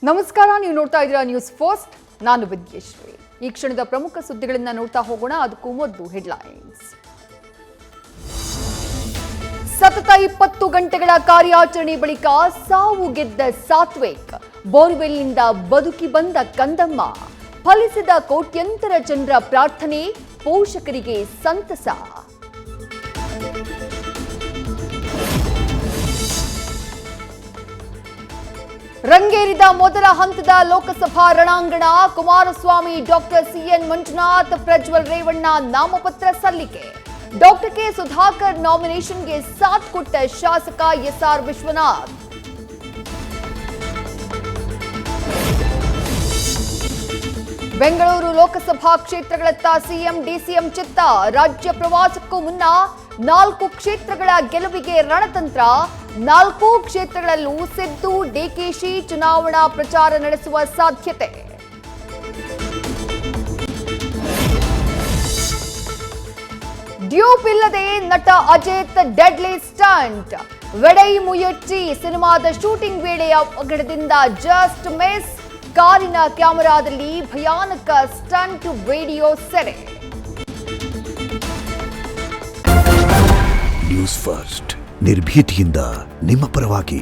ನಮಸ್ಕಾರ, ನೀವು ನೋಡ್ತಾ ಇದ್ದೀರಾ ನ್ಯೂಸ್ ಫಸ್ಟ್. ನಾನು ವಿದ್ಯೇಶ್ವರಿ. ಈ ಕ್ಷಣದ ಪ್ರಮುಖ ಸುದ್ದಿಗಳನ್ನ ನೋಡ್ತಾ ಹೋಗೋಣ. ಅದಕ್ಕೂ ಮೊದಲು ಹೆಡ್ಲೈನ್ಸ್. ಸತತ 20 ಗಂಟೆಗಳ ಕಾರ್ಯಾಚರಣೆ ಬಳಿಕ ಸಾವು ಗೆದ್ದ ಸಾತ್ವಿಕ್. ಬೋರ್ವೆಲ್ನಿಂದ ಬದುಕಿ ಬಂದ ಕಂದಮ್ಮ. ಫಲಿಸಿದ ಕೋಟ್ಯಂತರ ಜನರ ಪ್ರಾರ್ಥನೆ, ಪೋಷಕರಿಗೆ ಸಂತಸ. ರಂಗೇರಿದ ಮೊದಲ ಹಂತದ ಲೋಕಸಭಾ ರಣಾಂಗಣ. ಕುಮಾರಸ್ವಾಮಿ, ಡಾಕ್ಟರ್ ಸಿಎನ್ ಮಂಜುನಾಥ್, ಪ್ರಜ್ವಲ್ ರೇವಣ್ಣ ನಾಮಪತ್ರ ಸಲ್ಲಿಕೆ. ಡಾಕ್ಟರ್ ಕೆ ಸುಧಾಕರ್ ನಾಮಿನೇಷನ್ಗೆ ಸಾಥ್ ಕೊಟ್ಟ ಶಾಸಕ ಎಸ್ಆರ್ ವಿಶ್ವನಾಥ್. ಬೆಂಗಳೂರು ಲೋಕಸಭಾ ಕ್ಷೇತ್ರಗಳತ್ತ ಸಿಎಂ ಡಿಸಿಎಂ ಚಿತ್ತ. ರಾಜ್ಯ ಪ್ರವಾಸಕ್ಕೂ ಮುನ್ನ 4 ಕ್ಷೇತ್ರಗಳ ಗೆಲುವಿಗೆ ರಣತಂತ್ರ. 4 ಕ್ಷೇತ್ರಗಳಲ್ಲೂ ಸಿದ್ದು, ಡಿಕೆಶಿ ಚುನಾವಣಾ ಪ್ರಚಾರ ನಡೆಸುವ ಸಾಧ್ಯತೆ. ಡ್ಯೂಪ್ ಇಲ್ಲದೆ ನಟ ಅಜಿತ್ ಡೆಡ್ಲಿ ಸ್ಟಂಟ್. ವೆಡೈ ಮುಯಚ್ಚಿ ಸಿನಿಮಾದ ಶೂಟಿಂಗ್ ವೇಳೆಯ ಅವಘಡದಿಂದ ಜಸ್ಟ್ ಮಿಸ್. ಕಾರಿನ ಕ್ಯಾಮೆರಾದಲ್ಲಿ ಭಯಾನಕ ಸ್ಟಂಟ್ ವಿಡಿಯೋ ಸೆರೆ. ನ್ಯೂಸ್ ಫಸ್ಟ್, ನಿರ್ಭೀತಿಯಿಂದ ನಿಮ್ಮ ಪರವಾಗಿ.